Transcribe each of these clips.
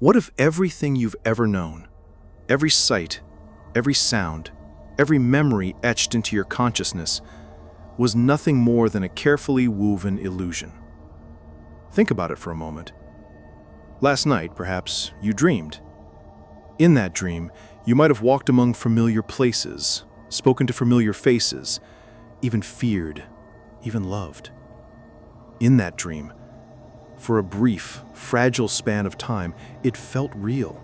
What if everything you've ever known, every sight, every sound, every memory etched into your consciousness, was nothing more than a carefully woven illusion? Think about it for a moment. Last night, perhaps, you dreamed. In that dream, you might have walked among familiar places, spoken to familiar faces, even feared, even loved. In that dream, for a brief, fragile span of time, it felt real.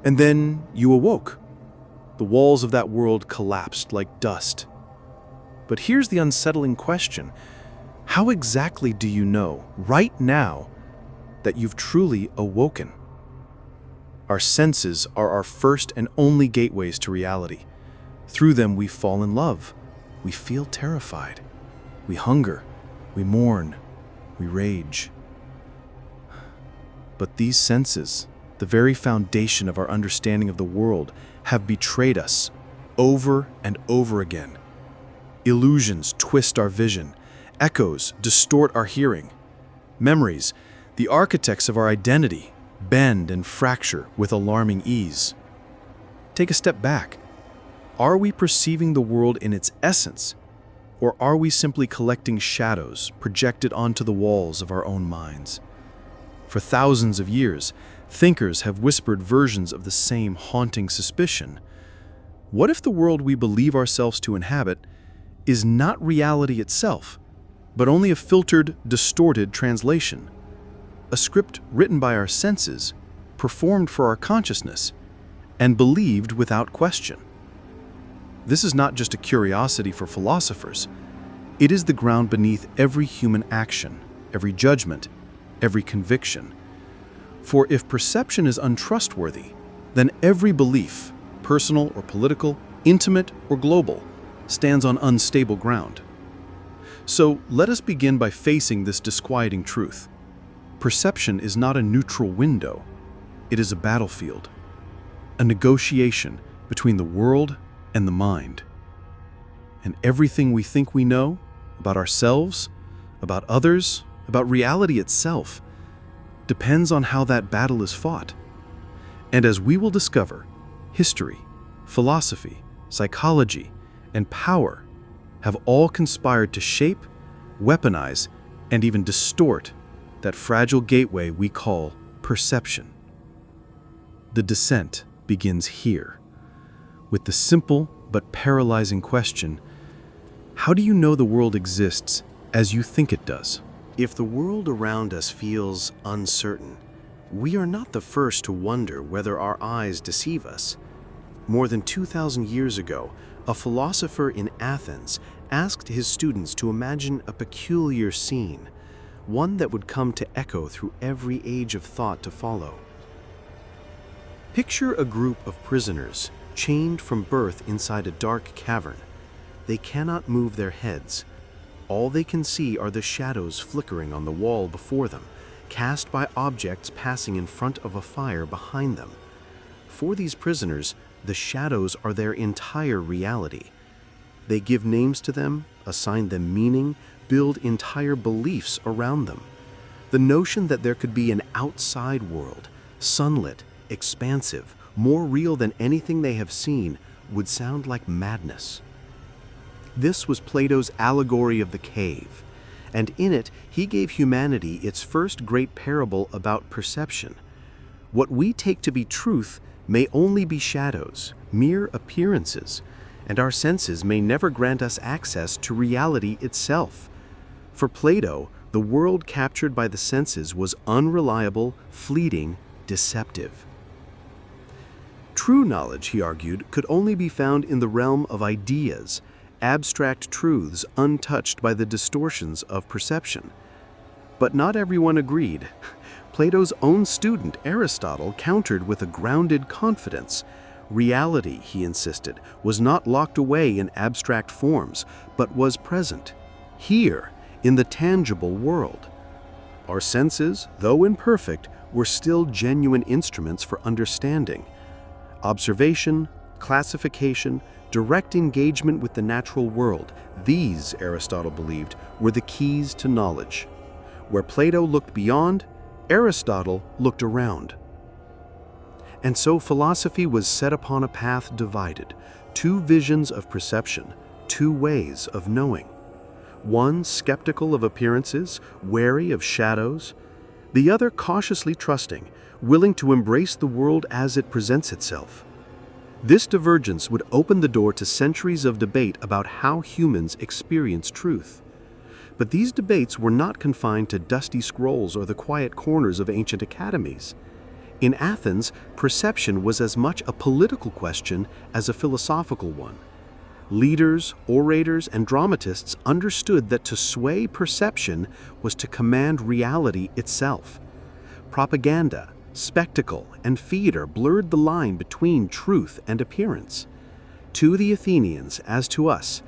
And then you awoke. The walls of that world collapsed like dust. But here's the unsettling question. How exactly do you know, right now, that you've truly awoken? Our senses are our first and only gateways to reality. Through them we fall in love. We feel terrified. We hunger. We mourn. We rage. But these senses, the very foundation of our understanding of the world, have betrayed us over and over again. Illusions twist our vision. Echoes distort our hearing. Memories, the architects of our identity, bend and fracture with alarming ease. Take a step back. Are we perceiving the world in its essence, or are we simply collecting shadows projected onto the walls of our own minds? For thousands of years, thinkers have whispered versions of the same haunting suspicion. What if the world we believe ourselves to inhabit is not reality itself, but only a filtered, distorted translation? A script written by our senses, performed for our consciousness, and believed without question. This is not just a curiosity for philosophers. It is the ground beneath every human action, every judgment, every conviction. For if perception is untrustworthy, then every belief, personal or political, intimate or global, stands on unstable ground. So let us begin by facing this disquieting truth. Perception is not a neutral window. It is a battlefield, a negotiation between the world and the mind. And everything we think we know about ourselves, about others, about reality itself, depends on how that battle is fought. And as we will discover, history, philosophy, psychology, and power have all conspired to shape, weaponize, and even distort that fragile gateway we call perception. The descent begins here, with the simple but paralyzing question: how do you know the world exists as you think it does? If the world around us feels uncertain, we are not the first to wonder whether our eyes deceive us. More than 2,000 years ago, a philosopher in Athens asked his students to imagine a peculiar scene, one that would come to echo through every age of thought to follow. Picture a group of prisoners chained from birth inside a dark cavern. They cannot move their heads. All they can see are the shadows flickering on the wall before them, cast by objects passing in front of a fire behind them. For these prisoners, the shadows are their entire reality. They give names to them, assign them meaning, build entire beliefs around them. The notion that there could be an outside world, sunlit, expansive, more real than anything they have seen, would sound like madness. This was Plato's allegory of the cave, and in it he gave humanity its first great parable about perception. What we take to be truth may only be shadows, mere appearances, and our senses may never grant us access to reality itself. For Plato, the world captured by the senses was unreliable, fleeting, deceptive. True knowledge, he argued, could only be found in the realm of ideas, abstract truths untouched by the distortions of perception. But not everyone agreed. Plato's own student, Aristotle, countered with a grounded confidence. Reality, he insisted, was not locked away in abstract forms, but was present, here, in the tangible world. Our senses, though imperfect, were still genuine instruments for understanding. Observation, classification, direct engagement with the natural world, these, Aristotle believed, were the keys to knowledge. Where Plato looked beyond, Aristotle looked around. And so philosophy was set upon a path divided, two visions of perception, two ways of knowing. One skeptical of appearances, wary of shadows, the other cautiously trusting, willing to embrace the world as it presents itself. This divergence would open the door to centuries of debate about how humans experience truth. But these debates were not confined to dusty scrolls or the quiet corners of ancient academies. In Athens, perception was as much a political question as a philosophical one. Leaders, orators, and dramatists understood that to sway perception was to command reality itself. Propaganda, spectacle, and theater blurred the line between truth and appearance. To the Athenians, as to us,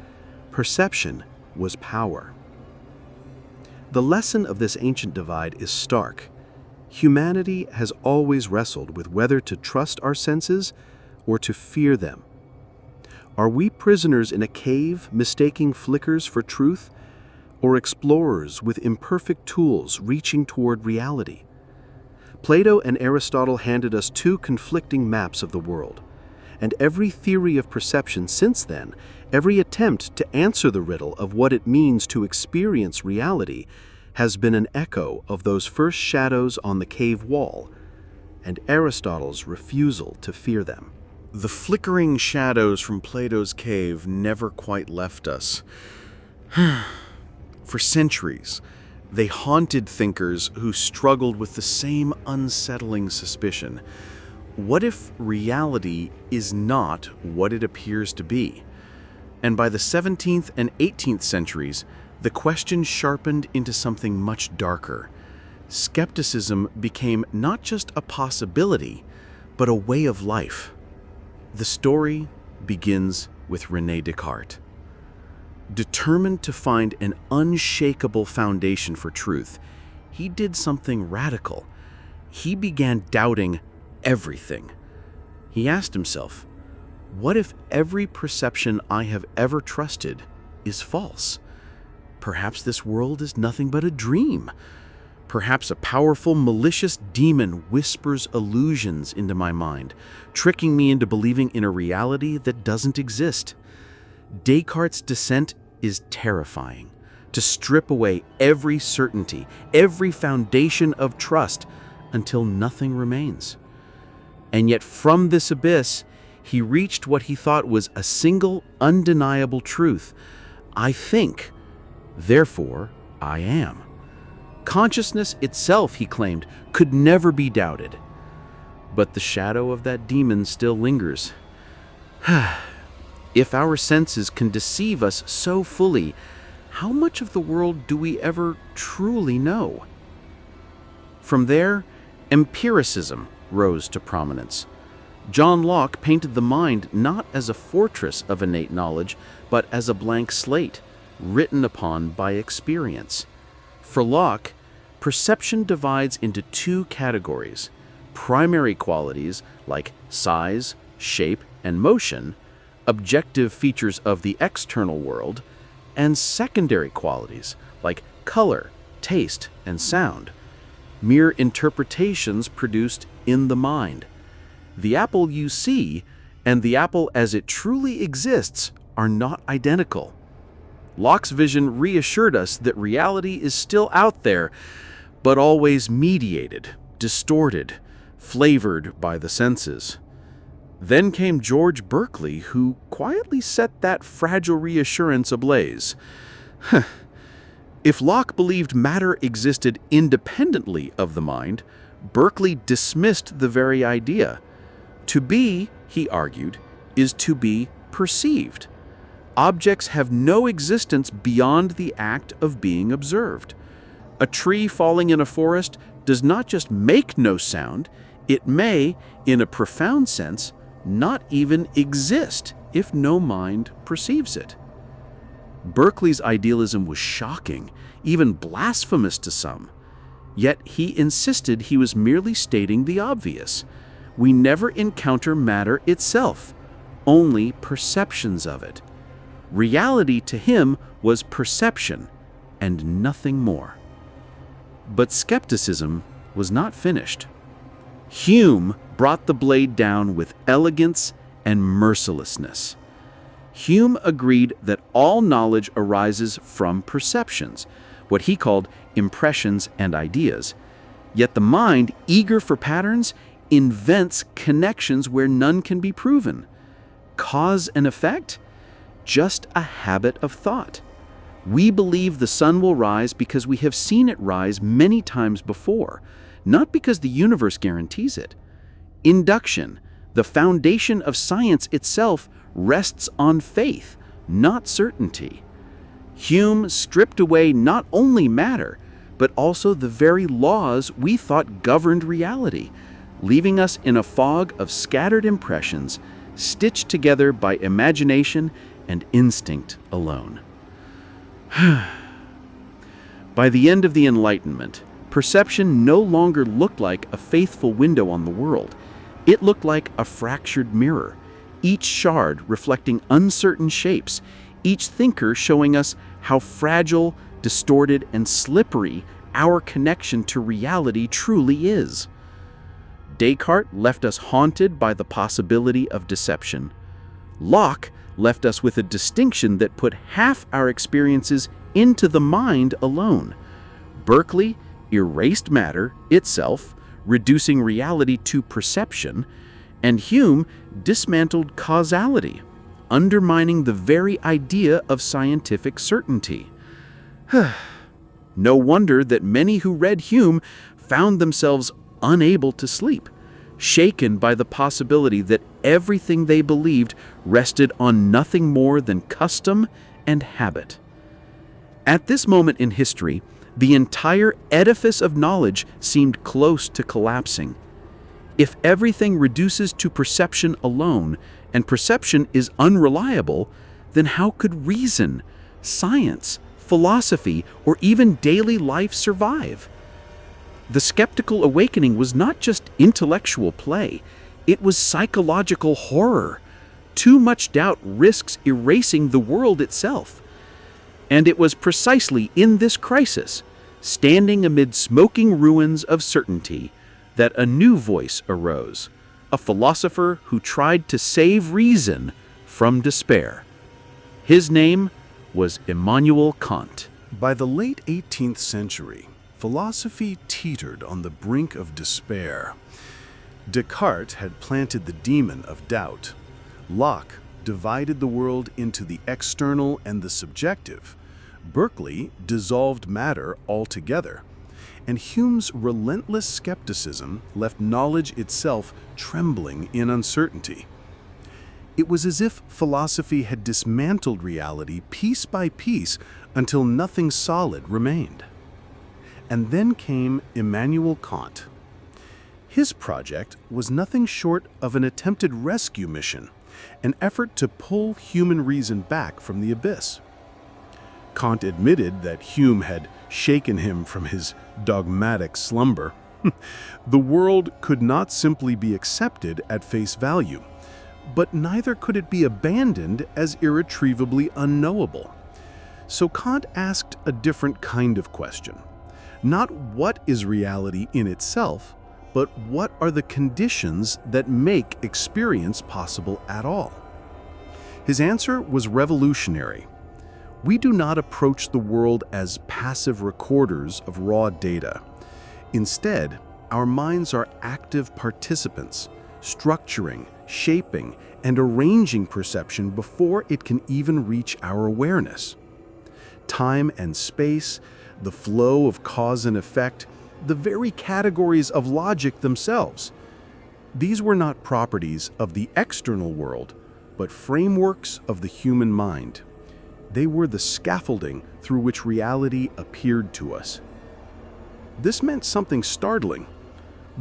perception was power. The lesson of this ancient divide is stark. Humanity has always wrestled with whether to trust our senses or to fear them. Are we prisoners in a cave mistaking flickers for truth, or explorers with imperfect tools reaching toward reality? Plato and Aristotle handed us two conflicting maps of the world, and every theory of perception since then, every attempt to answer the riddle of what it means to experience reality, has been an echo of those first shadows on the cave wall, and Aristotle's refusal to fear them. The flickering shadows from Plato's cave never quite left us. For centuries, they haunted thinkers who struggled with the same unsettling suspicion. What if reality is not what it appears to be? And by the 17th and 18th centuries, the question sharpened into something much darker. Skepticism became not just a possibility, but a way of life. The story begins with René Descartes. Determined to find an unshakable foundation for truth, he did something radical. He began doubting everything. He asked himself, what if every perception I have ever trusted is false? Perhaps this world is nothing but a dream. Perhaps a powerful, malicious demon whispers illusions into my mind, tricking me into believing in a reality that doesn't exist. Descartes' descent is terrifying. To strip away every certainty, every foundation of trust, until nothing remains. And yet from this abyss, he reached what he thought was a single, undeniable truth. I think, therefore I am. Consciousness itself, he claimed, could never be doubted. But the shadow of that demon still lingers. If our senses can deceive us so fully, how much of the world do we ever truly know? From there, empiricism rose to prominence. John Locke painted the mind not as a fortress of innate knowledge, but as a blank slate, written upon by experience. For Locke, perception divides into two categories: primary qualities like size, shape, and motion, objective features of the external world, and secondary qualities like color, taste, and sound, mere interpretations produced in the mind. The apple you see and the apple as it truly exists are not identical. Locke's vision reassured us that reality is still out there, but always mediated, distorted, flavored by the senses. Then came George Berkeley, who quietly set that fragile reassurance ablaze. If Locke believed matter existed independently of the mind, Berkeley dismissed the very idea. To be, he argued, is to be perceived. Objects have no existence beyond the act of being observed. A tree falling in a forest does not just make no sound, it may, in a profound sense, not even exist if no mind perceives it. Berkeley's idealism was shocking, even blasphemous to some. Yet he insisted he was merely stating the obvious. We never encounter matter itself, only perceptions of it. Reality to him was perception and nothing more. But skepticism was not finished. Hume brought the blade down with elegance and mercilessness. Hume agreed that all knowledge arises from perceptions, what he called impressions and ideas. Yet the mind, eager for patterns, invents connections where none can be proven. Cause and effect? Just a habit of thought. We believe the sun will rise because we have seen it rise many times before, not because the universe guarantees it. Induction, the foundation of science itself, rests on faith, not certainty. Hume stripped away not only matter, but also the very laws we thought governed reality, leaving us in a fog of scattered impressions, stitched together by imagination and instinct alone. By the end of the Enlightenment, perception no longer looked like a faithful window on the world. It looked like a fractured mirror, each shard reflecting uncertain shapes, each thinker showing us how fragile, distorted, and slippery our connection to reality truly is. Descartes left us haunted by the possibility of deception. Locke left us with a distinction that put half our experiences into the mind alone. Berkeley erased matter itself, reducing reality to perception, and Hume dismantled causality, undermining the very idea of scientific certainty. No wonder that many who read Hume found themselves unable to sleep, shaken by the possibility that everything they believed rested on nothing more than custom and habit. At this moment in history, the entire edifice of knowledge seemed close to collapsing. If everything reduces to perception alone, and perception is unreliable, then how could reason, science, philosophy, or even daily life survive? The skeptical awakening was not just intellectual play, it was psychological horror. Too much doubt risks erasing the world itself. And it was precisely in this crisis, standing amid smoking ruins of certainty, that a new voice arose, a philosopher who tried to save reason from despair. His name was Immanuel Kant. By the late 18th century, philosophy teetered on the brink of despair. Descartes had planted the demon of doubt. Locke divided the world into the external and the subjective. Berkeley dissolved matter altogether. And Hume's relentless skepticism left knowledge itself trembling in uncertainty. It was as if philosophy had dismantled reality piece by piece until nothing solid remained. And then came Immanuel Kant. His project was nothing short of an attempted rescue mission, an effort to pull human reason back from the abyss. Kant admitted that Hume had shaken him from his dogmatic slumber. The world could not simply be accepted at face value, but neither could it be abandoned as irretrievably unknowable. So Kant asked a different kind of question. Not what is reality in itself, but what are the conditions that make experience possible at all? His answer was revolutionary. We do not approach the world as passive recorders of raw data. Instead, our minds are active participants, structuring, shaping, and arranging perception before it can even reach our awareness. Time and space, the flow of cause and effect, the very categories of logic themselves. These were not properties of the external world, but frameworks of the human mind. They were the scaffolding through which reality appeared to us. This meant something startling.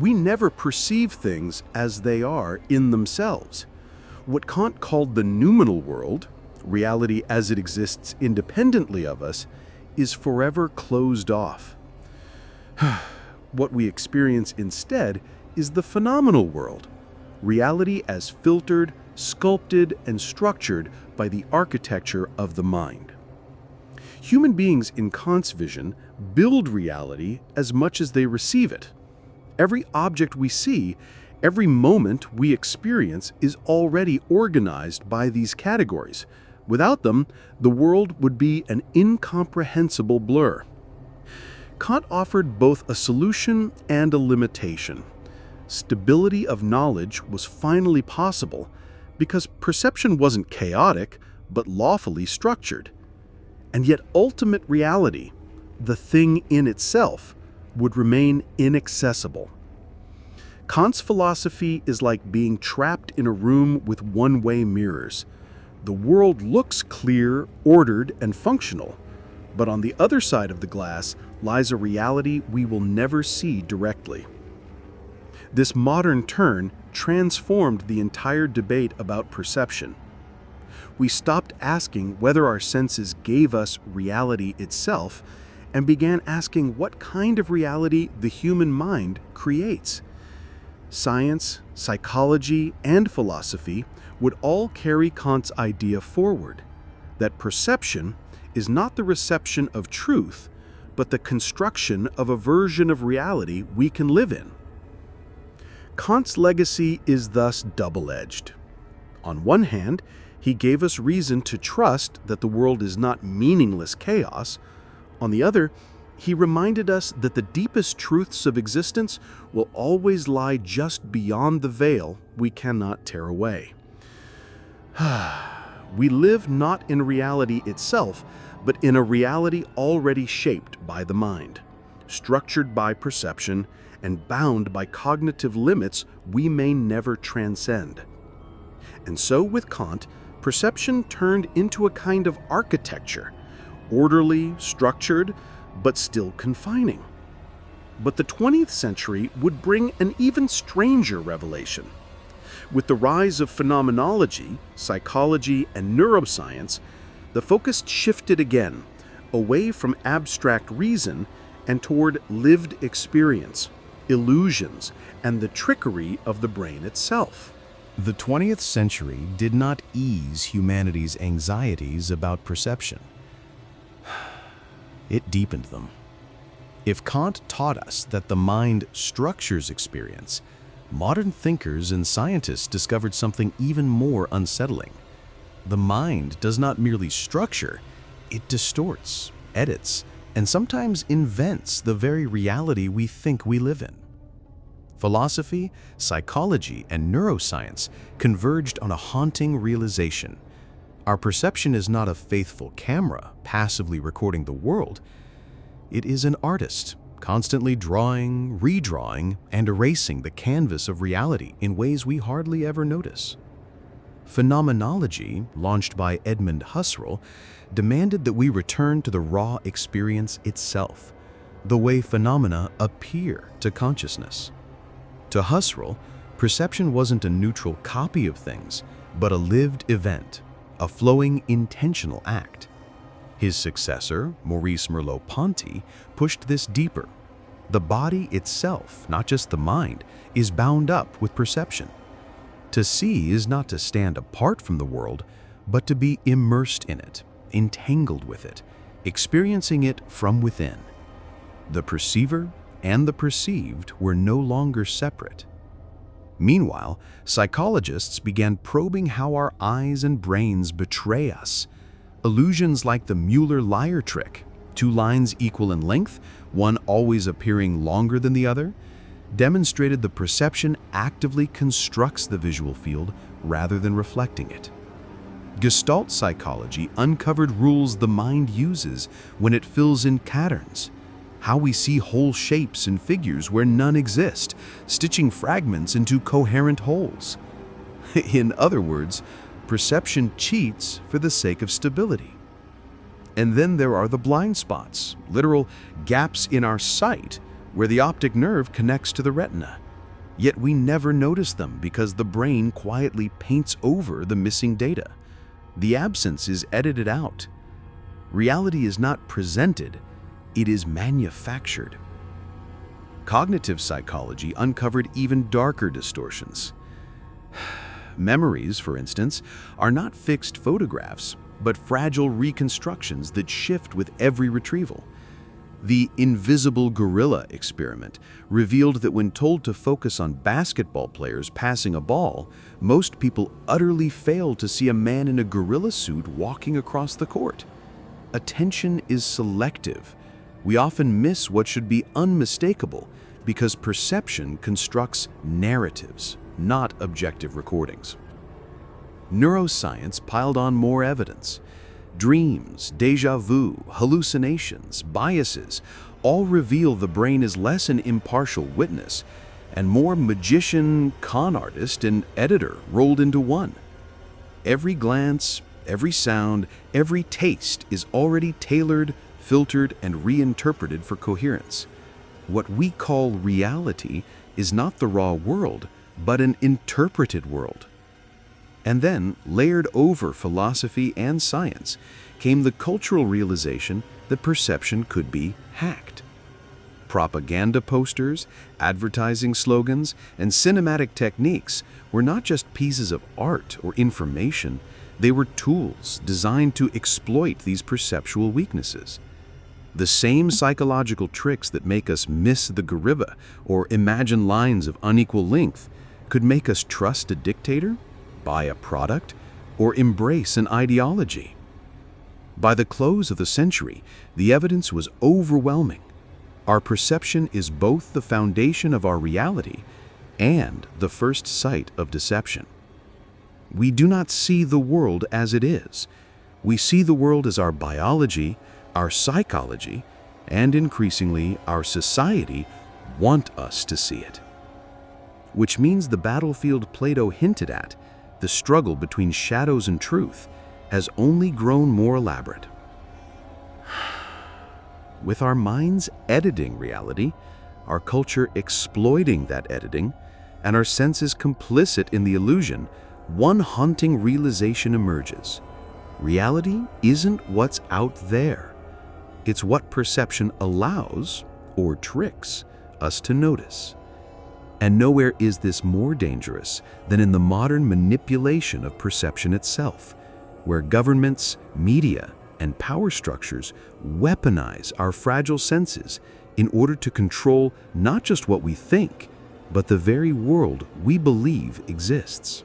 We never perceive things as they are in themselves. What Kant called the noumenal world, reality as it exists independently of us, is forever closed off. What we experience instead is the phenomenal world, reality as filtered, sculpted, and structured by the architecture of the mind. Human beings in Kant's vision build reality as much as they receive it. Every object we see, Every moment we experience is already organized by these categories. Without them, the world would be an incomprehensible blur. Kant offered both a solution and a limitation. Stability of knowledge was finally possible because perception wasn't chaotic, but lawfully structured. And yet ultimate reality, the thing in itself, would remain inaccessible. Kant's philosophy is like being trapped in a room with one-way mirrors. The world looks clear, ordered, and functional, but on the other side of the glass lies a reality we will never see directly. This modern turn transformed the entire debate about perception. We stopped asking whether our senses gave us reality itself and began asking what kind of reality the human mind creates. Science, psychology, and philosophy would all carry Kant's idea forward, that perception is not the reception of truth, but the construction of a version of reality we can live in. Kant's legacy is thus double-edged. On one hand, he gave us reason to trust that the world is not meaningless chaos. On the other, he reminded us that the deepest truths of existence will always lie just beyond the veil we cannot tear away. We live not in reality itself, but in a reality already shaped by the mind, structured by perception, and bound by cognitive limits we may never transcend. And so with Kant, perception turned into a kind of architecture, orderly, structured, but still confining. But the 20th century would bring an even stranger revelation. With the rise of phenomenology, psychology, and neuroscience, the focus shifted again, away from abstract reason and toward lived experience, illusions, and the trickery of the brain itself. The 20th century did not ease humanity's anxieties about perception. It deepened them. If Kant taught us that the mind structures experience, modern thinkers and scientists discovered something even more unsettling. The mind does not merely structure, it distorts, edits, and sometimes invents the very reality we think we live in. Philosophy, psychology, and neuroscience converged on a haunting realization. Our perception is not a faithful camera passively recording the world. It is an artist, constantly drawing, redrawing, and erasing the canvas of reality in ways we hardly ever notice. Phenomenology, launched by Edmund Husserl, demanded that we return to the raw experience itself, the way phenomena appear to consciousness. To Husserl, perception wasn't a neutral copy of things, but a lived event, a flowing, intentional act. His successor, Maurice Merleau-Ponty, pushed this deeper. The body itself, not just the mind, is bound up with perception. To see is not to stand apart from the world, but to be immersed in it, entangled with it, experiencing it from within. The perceiver and the perceived were no longer separate. Meanwhile, psychologists began probing how our eyes and brains betray us. Illusions like the Mueller-Lyer trick, two lines equal in length, one always appearing longer than the other, demonstrated the perception actively constructs the visual field rather than reflecting it. Gestalt psychology uncovered rules the mind uses when it fills in patterns, how we see whole shapes and figures where none exist, stitching fragments into coherent wholes. In other words, perception cheats for the sake of stability. And then there are the blind spots, literal gaps in our sight, where the optic nerve connects to the retina. Yet we never notice them because the brain quietly paints over the missing data. The absence is edited out. Reality is not presented, it is manufactured. Cognitive psychology uncovered even darker distortions. Memories, for instance, are not fixed photographs, but fragile reconstructions that shift with every retrieval. The invisible gorilla experiment revealed that when told to focus on basketball players passing a ball, most people utterly fail to see a man in a gorilla suit walking across the court. Attention is selective. We often miss what should be unmistakable because perception constructs narratives, not objective recordings. Neuroscience piled on more evidence. Dreams, déjà vu, hallucinations, biases all reveal the brain is less an impartial witness and more magician, con artist, and editor rolled into one. Every glance, every sound, every taste is already tailored, filtered, and reinterpreted for coherence. What we call reality is not the raw world, but an interpreted world. And then, layered over philosophy and science, came the cultural realization that perception could be hacked. Propaganda posters, advertising slogans, and cinematic techniques were not just pieces of art or information, they were tools designed to exploit these perceptual weaknesses. The same psychological tricks that make us miss the gorilla or imagine lines of unequal length could make us trust a dictator, buy a product, or embrace an ideology. By the close of the century, the evidence was overwhelming. Our perception is both the foundation of our reality and the first site of deception. We do not see the world as it is. We see the world as our biology, our psychology, and increasingly our society want us to see it. Which means the battlefield Plato hinted at, the struggle between shadows and truth, has only grown more elaborate. With our minds editing reality, our culture exploiting that editing, and our senses complicit in the illusion, one haunting realization emerges. Reality isn't what's out there. It's what perception allows, or tricks, us to notice. And nowhere is this more dangerous than in the modern manipulation of perception itself, where governments, media, and power structures weaponize our fragile senses in order to control not just what we think, but the very world we believe exists.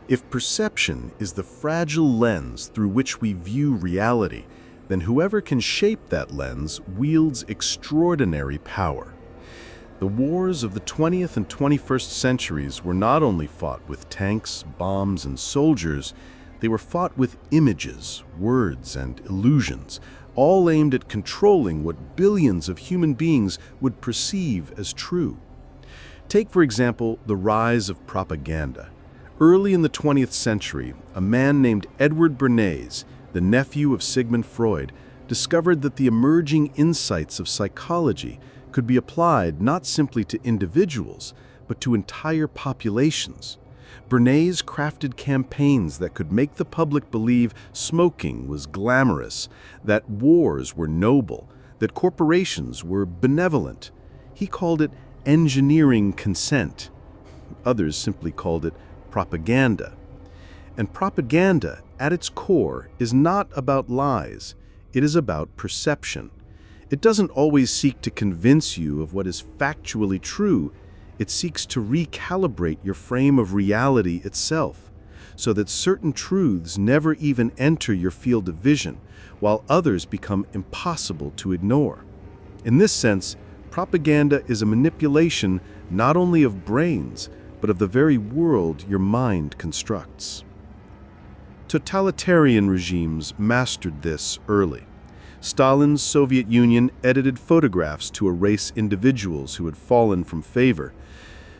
If perception is the fragile lens through which we view reality, then whoever can shape that lens wields extraordinary power. The wars of the 20th and 21st centuries were not only fought with tanks, bombs, and soldiers, they were fought with images, words, and illusions, all aimed at controlling what billions of human beings would perceive as true. Take, for example, the rise of propaganda. Early in the 20th century, a man named Edward Bernays, the nephew of Sigmund Freud, discovered that the emerging insights of psychology could be applied not simply to individuals, but to entire populations. Bernays crafted campaigns that could make the public believe smoking was glamorous, that wars were noble, that corporations were benevolent. He called it engineering consent. Others simply called it propaganda. And propaganda, at its core, is not about lies. It is about perception. It doesn't always seek to convince you of what is factually true. It seeks to recalibrate your frame of reality itself, so that certain truths never even enter your field of vision, while others become impossible to ignore. In this sense, propaganda is a manipulation not only of brains, but of the very world your mind constructs. Totalitarian regimes mastered this early. Stalin's Soviet Union edited photographs to erase individuals who had fallen from favor.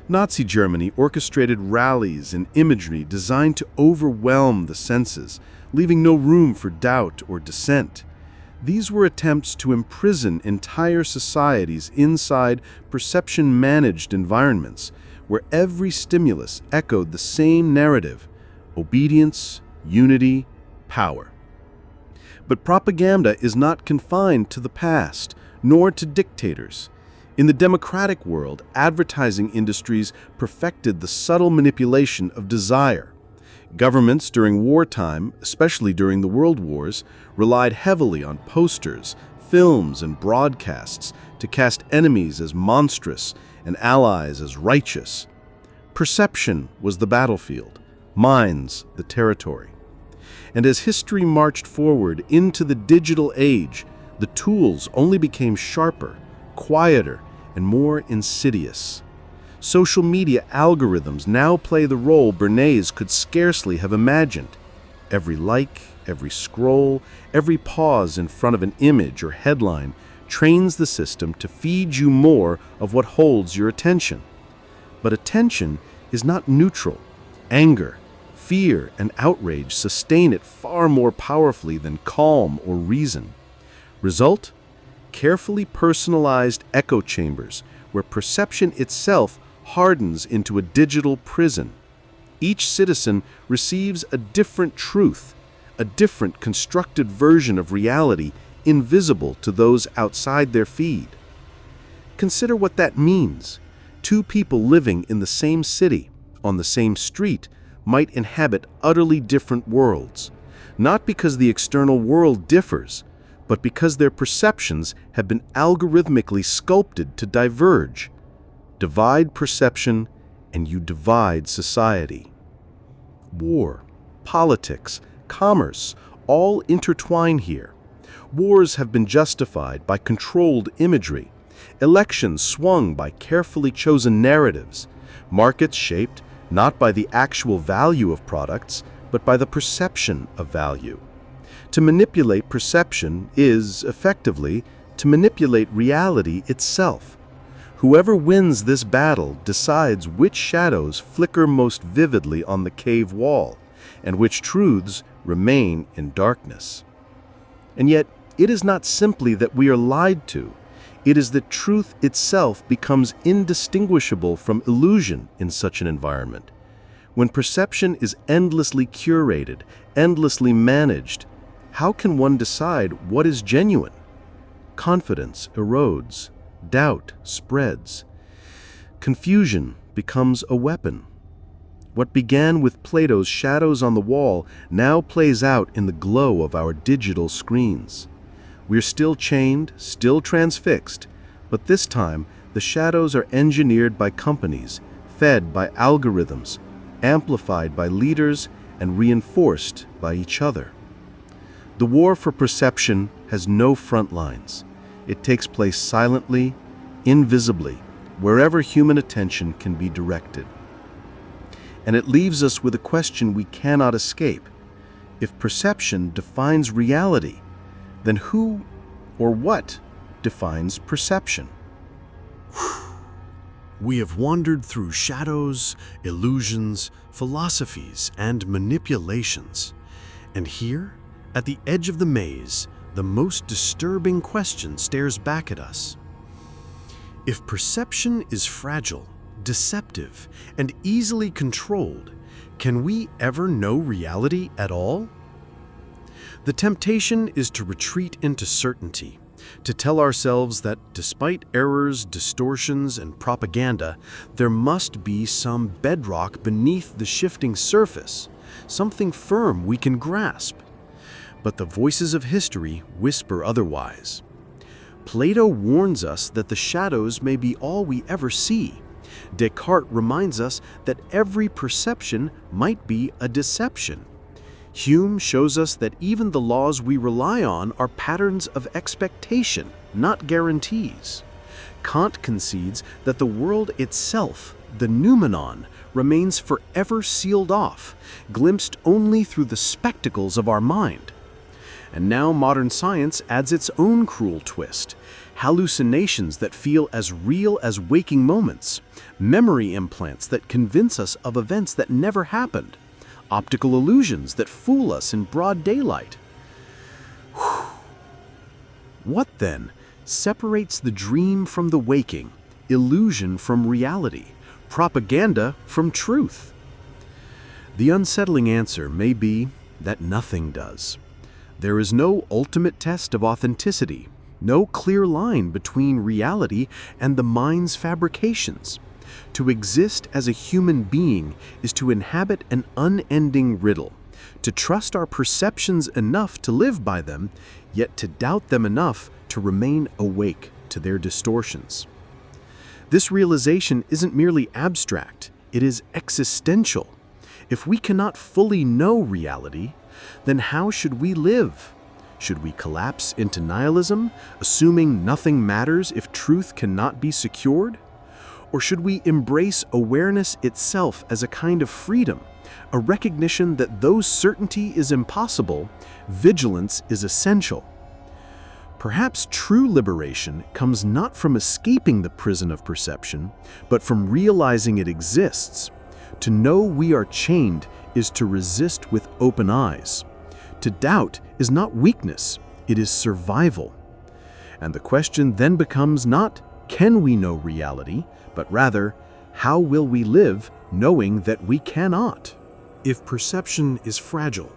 Nazi Germany orchestrated rallies and imagery designed to overwhelm the senses, leaving no room for doubt or dissent. These were attempts to imprison entire societies inside perception-managed environments, where every stimulus echoed the same narrative: obedience, unity, power. But propaganda is not confined to the past, nor to dictators. In the democratic world, advertising industries perfected the subtle manipulation of desire. Governments during wartime, especially during the World Wars, relied heavily on posters, films and broadcasts to cast enemies as monstrous and allies as righteous. Perception was the battlefield, minds the territory. And as history marched forward into the digital age, the tools only became sharper, quieter, and more insidious. Social media algorithms now play the role Bernays could scarcely have imagined. Every like, every scroll, every pause in front of an image or headline trains the system to feed you more of what holds your attention. But attention is not neutral. Anger, fear, and outrage sustain it far more powerfully than calm or reason. Result? Carefully personalized echo chambers where perception itself hardens into a digital prison. Each citizen receives a different truth, a different constructed version of reality invisible to those outside their feed. Consider what that means. Two people living in the same city, on the same street, might inhabit utterly different worlds, not because the external world differs, but because their perceptions have been algorithmically sculpted to diverge. Divide perception, and you divide society. War, politics, commerce, all intertwine here. Wars have been justified by controlled imagery, elections swung by carefully chosen narratives, markets shaped not by the actual value of products, but by the perception of value. To manipulate perception is, effectively, to manipulate reality itself. Whoever wins this battle decides which shadows flicker most vividly on the cave wall, and which truths remain in darkness. And yet, it is not simply that we are lied to. It is that truth itself becomes indistinguishable from illusion in such an environment. When perception is endlessly curated, endlessly managed, how can one decide what is genuine? Confidence erodes, doubt spreads. Confusion becomes a weapon. What began with Plato's shadows on the wall now plays out in the glow of our digital screens. We're still chained, still transfixed, but this time the shadows are engineered by companies, fed by algorithms, amplified by leaders, and reinforced by each other. The war for perception has no front lines. It takes place silently, invisibly, wherever human attention can be directed. And it leaves us with a question we cannot escape. If perception defines reality, then who or what defines perception? We have wandered through shadows, illusions, philosophies, and manipulations. And here, at the edge of the maze, the most disturbing question stares back at us. If perception is fragile, deceptive, and easily controlled, can we ever know reality at all? The temptation is to retreat into certainty, to tell ourselves that despite errors, distortions, and propaganda, there must be some bedrock beneath the shifting surface, something firm we can grasp. But the voices of history whisper otherwise. Plato warns us that the shadows may be all we ever see. Descartes reminds us that every perception might be a deception. Hume shows us that even the laws we rely on are patterns of expectation, not guarantees. Kant concedes that the world itself, the noumenon, remains forever sealed off, glimpsed only through the spectacles of our mind. And now modern science adds its own cruel twist. Hallucinations that feel as real as waking moments, memory implants that convince us of events that never happened, optical illusions that fool us in broad daylight. What then separates the dream from the waking, illusion from reality, propaganda from truth? The unsettling answer may be that nothing does. There is no ultimate test of authenticity, no clear line between reality and the mind's fabrications. To exist as a human being is to inhabit an unending riddle, to trust our perceptions enough to live by them, yet to doubt them enough to remain awake to their distortions. This realization isn't merely abstract, it is existential. If we cannot fully know reality, then how should we live? Should we collapse into nihilism, assuming nothing matters if truth cannot be secured? Or should we embrace awareness itself as a kind of freedom, a recognition that though certainty is impossible, vigilance is essential? Perhaps true liberation comes not from escaping the prison of perception, but from realizing it exists. To know we are chained is to resist with open eyes. To doubt is not weakness, it is survival. And the question then becomes not, can we know reality, but rather, how will we live knowing that we cannot? If perception is fragile,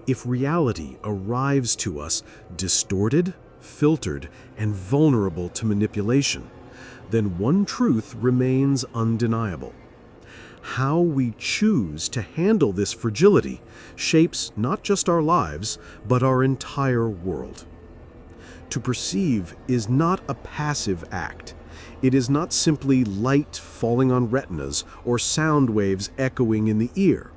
if reality arrives to us distorted, filtered, and vulnerable to manipulation, then one truth remains undeniable. How we choose to handle this fragility shapes not just our lives, but our entire world. To perceive is not a passive act. It is not simply light falling on retinas or sound waves echoing in the ear.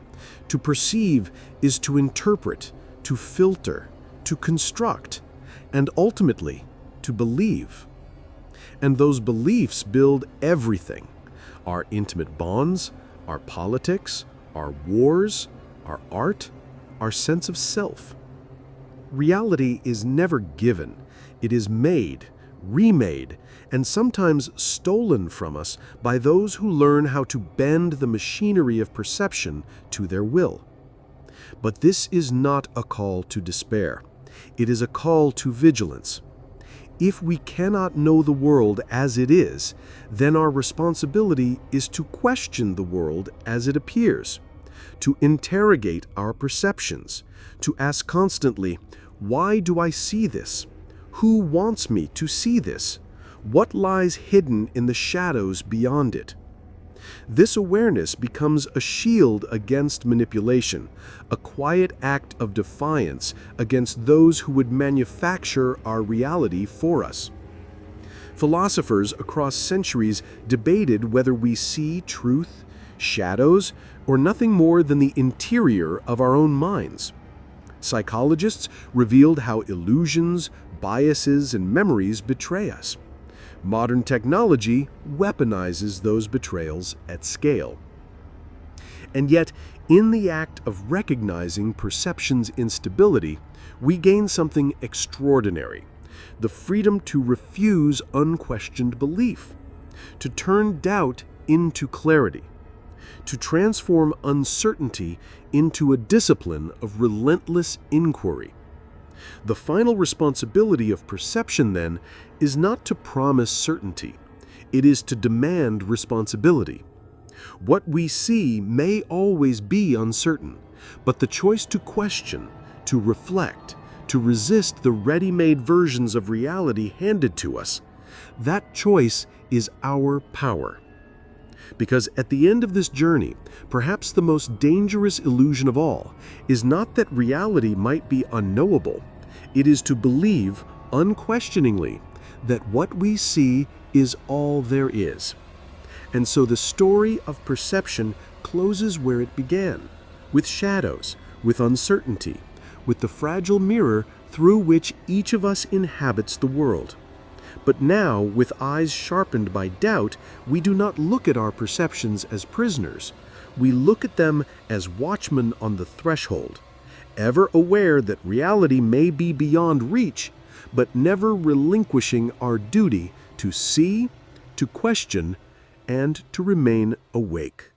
To perceive is to interpret, to filter, to construct, and ultimately to believe. And those beliefs build everything: our intimate bonds, our politics, our wars, our art, our sense of self. Reality is never given. It is made, remade, and sometimes stolen from us by those who learn how to bend the machinery of perception to their will. But this is not a call to despair. It is a call to vigilance. If we cannot know the world as it is, then our responsibility is to question the world as it appears, to interrogate our perceptions, to ask constantly, why do I see this? Who wants me to see this? What lies hidden in the shadows beyond it? This awareness becomes a shield against manipulation, a quiet act of defiance against those who would manufacture our reality for us. Philosophers across centuries debated whether we see truth, shadows, or nothing more than the interior of our own minds. Psychologists revealed how illusions, biases, and memories betray us. Modern technology weaponizes those betrayals at scale. And yet, in the act of recognizing perception's instability, we gain something extraordinary: the freedom to refuse unquestioned belief, to turn doubt into clarity, to transform uncertainty into a discipline of relentless inquiry. The final responsibility of perception, then, is not to promise certainty. It is to demand responsibility. What we see may always be uncertain, but the choice to question, to reflect, to resist the ready-made versions of reality handed to us, that choice is our power. Because at the end of this journey, perhaps the most dangerous illusion of all is not that reality might be unknowable. It is to believe unquestioningly that what we see is all there is. And so the story of perception closes where it began, with shadows, with uncertainty, with the fragile mirror through which each of us inhabits the world. But now, with eyes sharpened by doubt, we do not look at our perceptions as prisoners. We look at them as watchmen on the threshold, ever aware that reality may be beyond reach, but never relinquishing our duty to see, to question, and to remain awake.